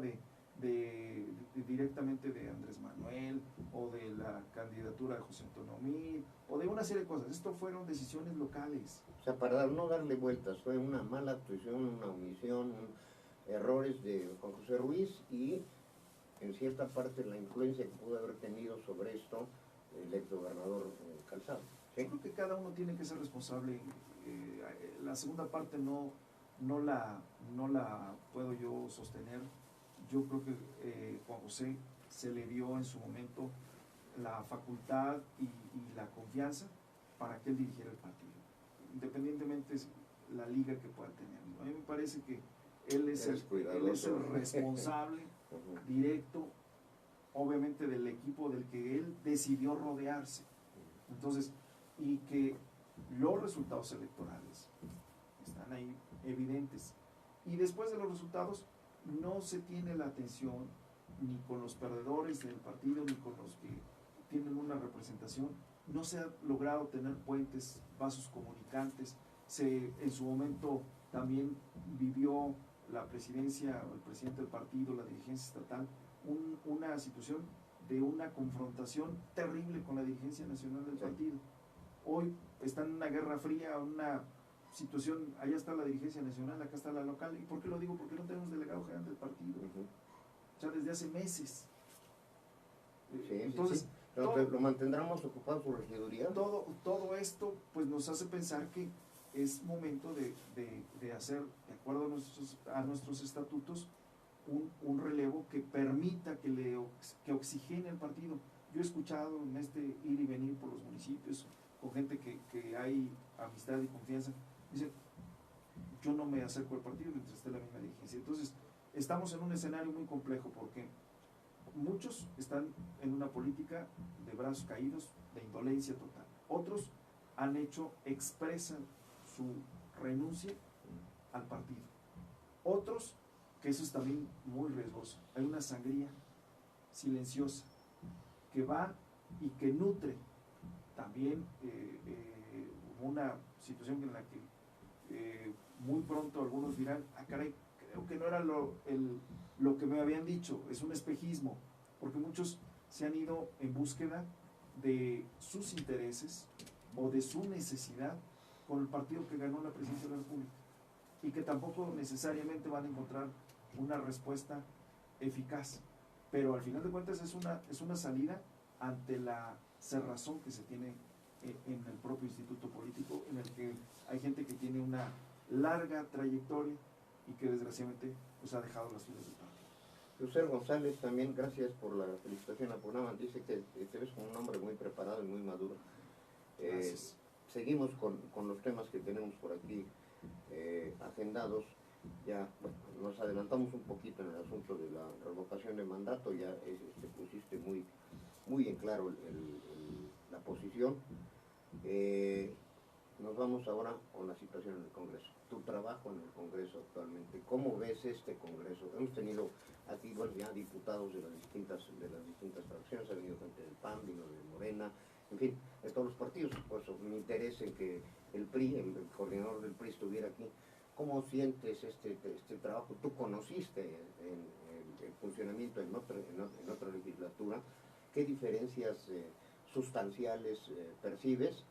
directamente de Andrés Manuel, o de la candidatura de José Antonio Meade, o de una serie de cosas. Esto fueron decisiones locales. O sea, para no darle vueltas, fue una mala actuación, una omisión, errores de Juan José Ruiz, y en cierta parte la influencia que pudo haber tenido sobre esto el exgobernador Calzado. ¿Sí? Yo creo que cada uno tiene que ser responsable. La segunda parte no la puedo yo sostener. Yo creo que Juan José se le dio en su momento la facultad y la confianza para que él dirigiera el partido, independientemente de la liga que pueda tener. A mí me parece que él es el responsable directo, obviamente, del equipo del que él decidió rodearse. Entonces, y que los resultados electorales están ahí evidentes. Y después de los resultados, no se tiene la atención ni con los perdedores del partido, ni con los que tienen una representación. No se ha logrado tener puentes, vasos comunicantes. En su momento también vivió la presidencia, o el presidente del partido, la dirigencia estatal, una situación de una confrontación terrible con la dirigencia nacional del partido. Hoy está en una guerra fría, una situación, allá está la dirigencia nacional, acá está la local. ¿Y por qué lo digo? Porque no tenemos delegado general del partido. O sea, desde hace meses. Entonces, ¿lo mantendremos ocupado su regiduría? Todo esto pues nos hace pensar que es momento de hacer, de acuerdo a nuestros estatutos, un relevo que permita que oxigene el partido. Yo he escuchado en este ir y venir por los municipios con gente que hay amistad y confianza, dice, yo no me acerco al partido mientras esté la misma dirigencia. Entonces, estamos en un escenario muy complejo porque muchos están en una política de brazos caídos, de indolencia total. Otros expresan su renuncia al partido. Otros, que eso es también muy riesgoso, hay una sangría silenciosa que va y que nutre también una situación en la que muy pronto algunos dirán, caray, creo que no era lo que me habían dicho, es un espejismo, porque muchos se han ido en búsqueda de sus intereses o de su necesidad con el partido que ganó la presidencia de la República, y que tampoco necesariamente van a encontrar una respuesta eficaz, pero al final de cuentas es una salida ante la cerrazón que se tiene en el propio instituto político, en el que hay gente que tiene una larga trayectoria y que desgraciadamente pues ha dejado las filas del partido. Lucero González, también gracias por la felicitación al programa. Dice que te ves como un hombre muy preparado y muy maduro. Gracias. Seguimos con los temas que tenemos por aquí agendados. Ya nos adelantamos un poquito en el asunto de la revocación de mandato, ya pusiste muy en claro la posición. Nos vamos ahora con la situación en el Congreso. Tu trabajo en el Congreso actualmente, ¿cómo ves este Congreso? Hemos tenido aquí ya diputados de las distintas fracciones, ha venido gente del PAN, vino de Morena, en fin, de todos los partidos. Por eso me interesa en que el PRI, el coordinador del PRI estuviera aquí. ¿Cómo sientes este trabajo? Tú conociste el funcionamiento en otra legislatura, ¿qué diferencias sustanciales percibes?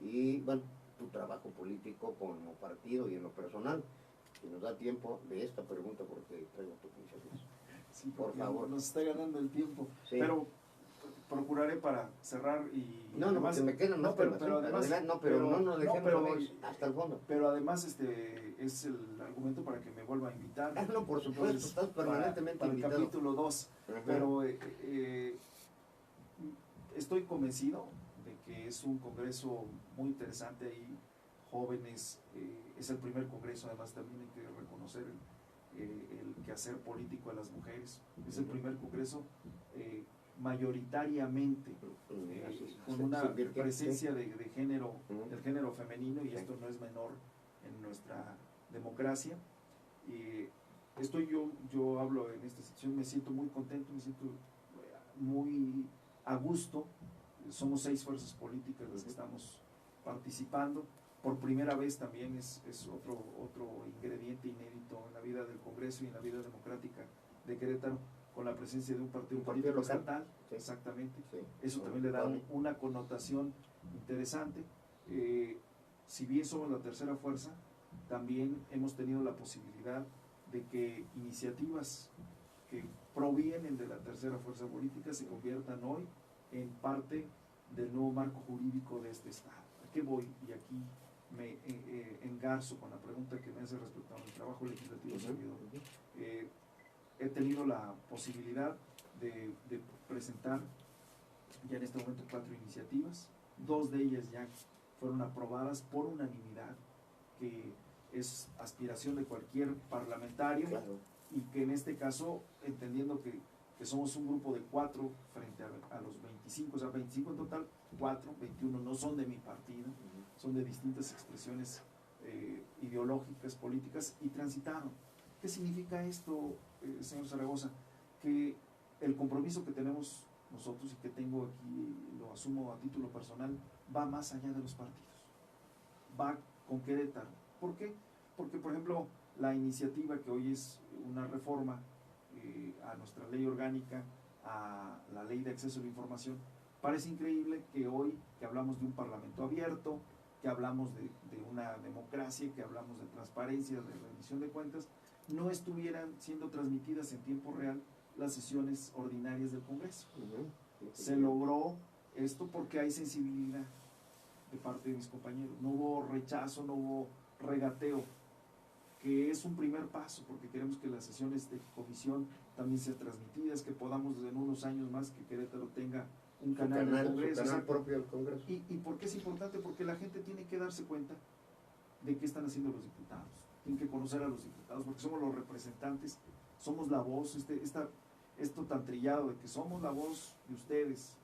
Y bueno, tu trabajo político como partido y en lo personal. Si nos da tiempo de esta pregunta, porque traigo tu pincelada. Sí, Por favor. nos está ganando el tiempo. Sí. Pero procuraré para cerrar y No, además, porque me quedan más pero, temas, pero además, no nos dejemos hasta el fondo. Pero además es el argumento para que me vuelva a invitar. Ah, no, por supuesto, Entonces, estás permanentemente para el invitado. capítulo 2. Pero estoy convencido de que es un congreso muy interesante ahí, jóvenes, es el primer congreso, además también hay que reconocer el quehacer político de las mujeres, es el primer congreso mayoritariamente con una presencia de género, del género femenino, y esto no es menor en nuestra democracia. Yo hablo en esta sección, me siento muy contento, me siento muy a gusto. Somos 6 fuerzas políticas las que estamos participando. Por primera vez también es otro ingrediente inédito en la vida del Congreso y en la vida democrática de Querétaro, con la presencia de un partido político local estatal. Sí. Exactamente. Sí. Eso también le da una connotación interesante. Si bien somos la tercera fuerza, también hemos tenido la posibilidad de que iniciativas que provienen de la tercera fuerza política se conviertan hoy en parte del nuevo marco jurídico de este Estado. ¿A qué voy? Y aquí me engarzo con la pregunta que me hace respecto a mi trabajo legislativo servidor. He tenido la posibilidad de presentar ya en este momento 4 iniciativas. 2 de ellas ya fueron aprobadas por unanimidad, que es aspiración de cualquier parlamentario. Claro. Y que en este caso, entendiendo que somos un grupo de 4 frente a los 25, o sea, 25 en total, 4, 21 no son de mi partido, son de distintas expresiones ideológicas, políticas, y transitaron. ¿Qué significa esto, señor Zaragoza? Que el compromiso que tenemos nosotros y que tengo aquí, lo asumo a título personal, va más allá de los partidos, va con Querétaro. ¿Por qué? Porque, por ejemplo, la iniciativa que hoy es una reforma a nuestra ley orgánica, a la ley de acceso a la información, parece increíble que hoy, que hablamos de un parlamento abierto, que hablamos de una democracia, que hablamos de transparencia, de rendición de cuentas, no estuvieran siendo transmitidas en tiempo real las sesiones ordinarias del Congreso. Se logró esto porque hay sensibilidad de parte de mis compañeros, no hubo rechazo, no hubo regateo, que es un primer paso, porque queremos que las sesiones de comisión también sean transmitidas, que podamos en unos años más que Querétaro tenga un canal del Congreso. Su canal propio del Congreso. ¿Y por qué es importante? Porque la gente tiene que darse cuenta de qué están haciendo los diputados, tienen que conocer a los diputados, porque somos los representantes, somos la voz, esto tan trillado de que somos la voz de ustedes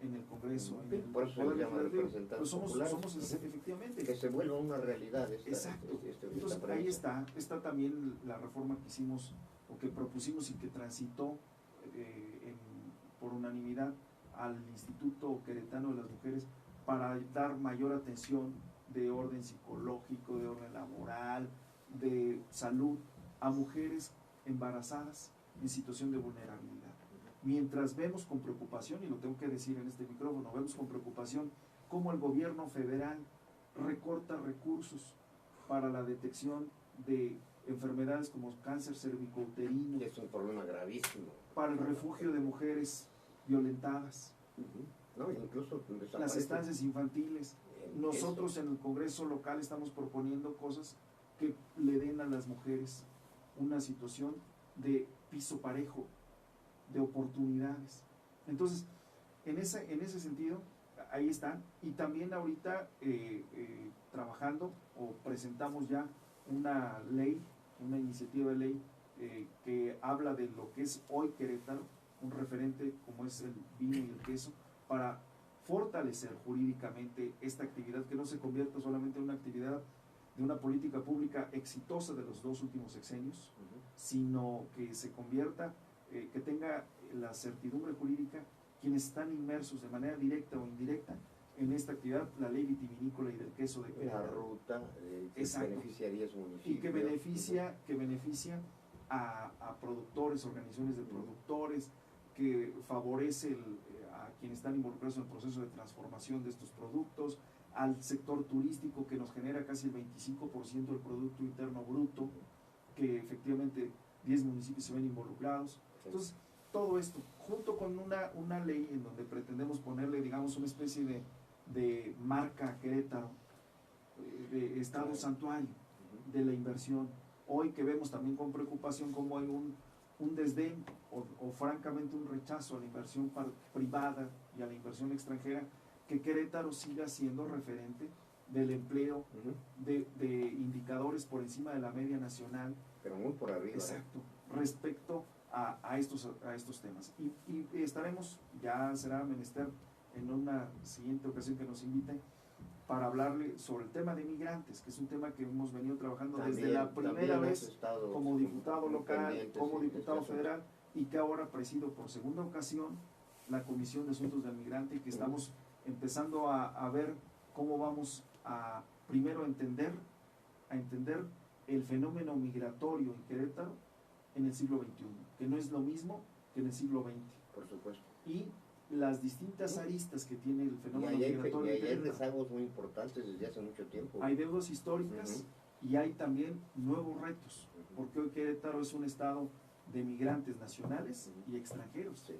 en el Congreso. Por eso se llama representantes pues populares. somos efectivamente. Que se vuelva una realidad. Exacto. Entonces ahí está también la reforma que hicimos o que propusimos y que transitó por unanimidad al Instituto Queretano de las Mujeres para dar mayor atención de orden psicológico, de orden laboral, de salud a mujeres embarazadas en situación de vulnerabilidad. Mientras vemos con preocupación, y lo tengo que decir en este micrófono, vemos con preocupación cómo el gobierno federal recorta recursos para la detección de enfermedades como cáncer cervicouterino. Es un problema gravísimo. Para el refugio de mujeres violentadas. No, incluso las estancias infantiles. Nosotros en el Congreso local estamos proponiendo cosas que le den a las mujeres una situación de piso parejo, de oportunidades. Entonces, en ese sentido, ahí están. Y también ahorita trabajando o presentamos ya una ley, una iniciativa de ley que habla de lo que es hoy Querétaro, un referente como es el vino y el queso, para fortalecer jurídicamente esta actividad, que no se convierta solamente en una actividad de una política pública exitosa de los 2 últimos sexenios, sino que se convierta, que tenga la certidumbre jurídica quienes están inmersos de manera directa o indirecta en esta actividad, la ley vitivinícola y del queso de Querétaro. La ruta que beneficiaría a su municipio. Y que beneficia a productores, organizaciones de productores, que favorece a quienes están involucrados en el proceso de transformación de estos productos, al sector turístico que nos genera casi el 25% del Producto Interno Bruto, que efectivamente 10 municipios se ven involucrados. Entonces, todo esto, junto con una ley en donde pretendemos ponerle, digamos, una especie de marca a Querétaro, de estado santuario de la inversión. Hoy que vemos también con preocupación cómo hay un desdén o francamente un rechazo a la inversión privada y a la inversión extranjera, que Querétaro siga siendo referente del empleo, de indicadores por encima de la media nacional. Pero muy por arriba. Exacto, respecto a estos temas. Y estaremos, ya será menester en una siguiente ocasión que nos inviten, para hablarle sobre el tema de migrantes, que es un tema que hemos venido trabajando desde la primera vez como diputado local, como diputado federal, y que ahora presido por segunda ocasión la Comisión de Asuntos del Migrante, y que estamos empezando a ver cómo vamos a primero entender el fenómeno migratorio en Querétaro en el siglo XXI, que no es lo mismo que en el siglo XX. Por supuesto. Y las distintas aristas que tiene el fenómeno migratorio. Y hay rezagos muy importantes desde hace mucho tiempo. Hay deudas históricas y hay también nuevos retos, porque hoy Querétaro es un estado de migrantes nacionales y extranjeros. Sí.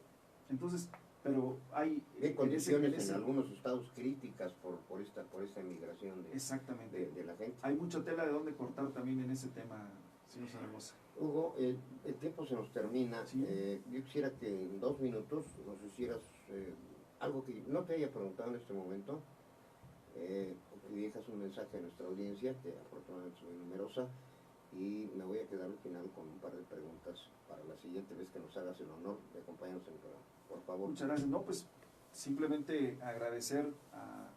Entonces, pero hay condiciones en algunos estados críticas por esta migración exactamente. De la gente. Hay mucha tela de dónde cortar también en ese tema, señor Zaragoza. Hugo, el tiempo se nos termina. ¿Sí? Yo quisiera que en 2 minutos nos hicieras algo que no te haya preguntado en este momento, que dejas un mensaje a nuestra audiencia, que afortunadamente es muy numerosa, y me voy a quedar al final con un par de preguntas para la siguiente vez que nos hagas el honor de acompañarnos en el programa. Por favor. Muchas gracias. No, pues simplemente agradecer a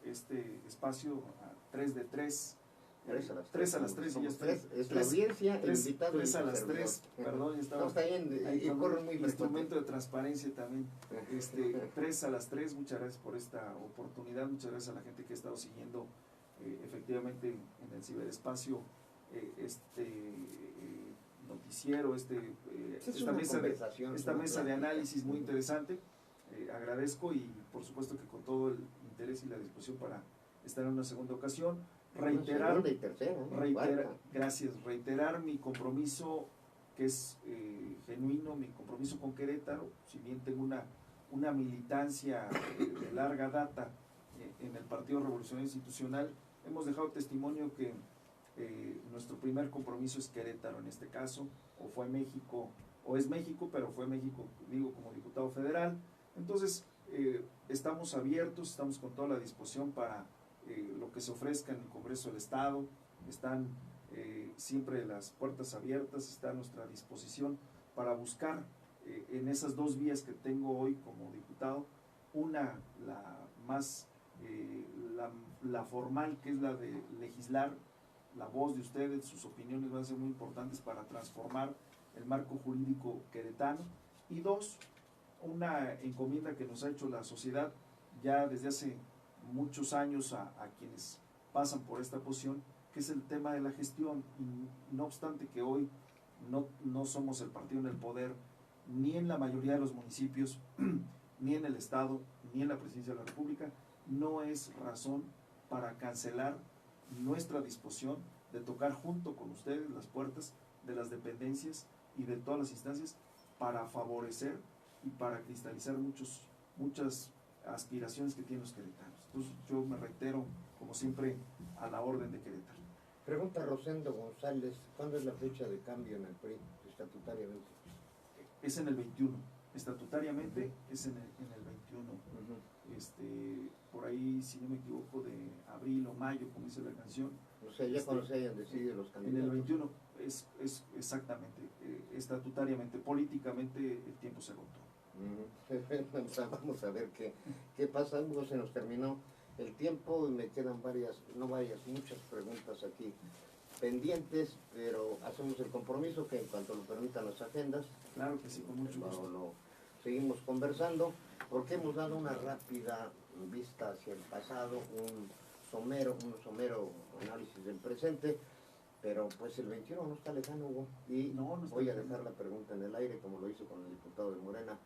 este espacio, a 3 de 3. 3 a las 3 y ya está. Es la audiencia, el invitado. 3 a las 3, perdón, ya estaba. No, está bien, y corren muy instrumento de transparencia también. 3 a las 3, muchas gracias por esta oportunidad, muchas gracias a la gente que ha estado siguiendo efectivamente en el ciberespacio noticiero, esta mesa de análisis muy interesante. Agradezco y por supuesto que con todo el interés y la disposición para estar en una segunda ocasión. Reiterar mi compromiso, que es genuino, mi compromiso con Querétaro, si bien tengo una militancia de larga data en el Partido Revolucionario Institucional, hemos dejado testimonio que nuestro primer compromiso es Querétaro en este caso, o fue México, o es México, pero fue México, digo, como diputado federal. Entonces, estamos abiertos, estamos con toda la disposición para lo que se ofrezca en el Congreso del Estado. Están siempre las puertas abiertas, está a nuestra disposición para buscar en esas 2 vías que tengo hoy como diputado, una, la formal, que es la de legislar. La voz de ustedes, sus opiniones van a ser muy importantes para transformar el marco jurídico queretano. Y 2, una encomienda que nos ha hecho la sociedad ya desde hace muchos años a quienes pasan por esta posición, que es el tema de la gestión. Y no obstante que hoy no somos el partido en el poder, ni en la mayoría de los municipios, ni en el Estado, ni en la Presidencia de la República, no es razón para cancelar nuestra disposición de tocar junto con ustedes las puertas de las dependencias y de todas las instancias para favorecer y para cristalizar muchas aspiraciones que tienen los queretanos. Entonces yo me reitero, como siempre, a la orden de Querétaro. Pregunta Rosendo González, ¿cuándo es la fecha de cambio en el PRI estatutariamente? Es en el 21, estatutariamente es en el 21. Por ahí, si no me equivoco, de abril o mayo, como dice la canción. O sea, ya cuando se hayan decidido los candidatos. En el 21 es exactamente, estatutariamente, políticamente el tiempo se agotó. Vamos a ver qué pasa. Hugo, se nos terminó el tiempo y me quedan muchas preguntas aquí pendientes, pero hacemos el compromiso que en cuanto lo permitan las agendas, claro que sí, con mucho gusto, lo seguimos conversando, porque hemos dado una rápida vista hacia el pasado, un somero análisis del presente, Pero pues el 21 no está lejano, Hugo, y No, no está voy a lejano. dejar la pregunta en el aire, como lo hice con el diputado de Morena.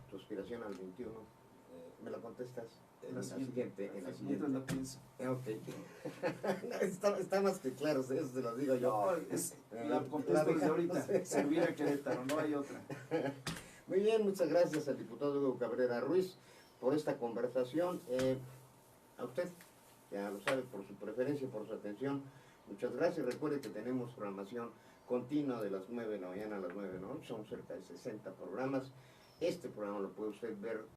Tu aspiración al 21, ¿me la contestas? En la siguiente. Mientras la pienso. Ok. está más que claro, eso se lo digo yo. No, la contesto desde ahorita. Servir a Querétaro, no hay otra. Muy bien, muchas gracias al diputado Hugo Cabrera Ruiz por esta conversación. A usted, ya lo sabe, por su preferencia, por su atención. Muchas gracias. Recuerde que tenemos programación continua de las 9 de la mañana a las 9 de la noche. Son cerca de 60 programas. Este programa lo puede usted ver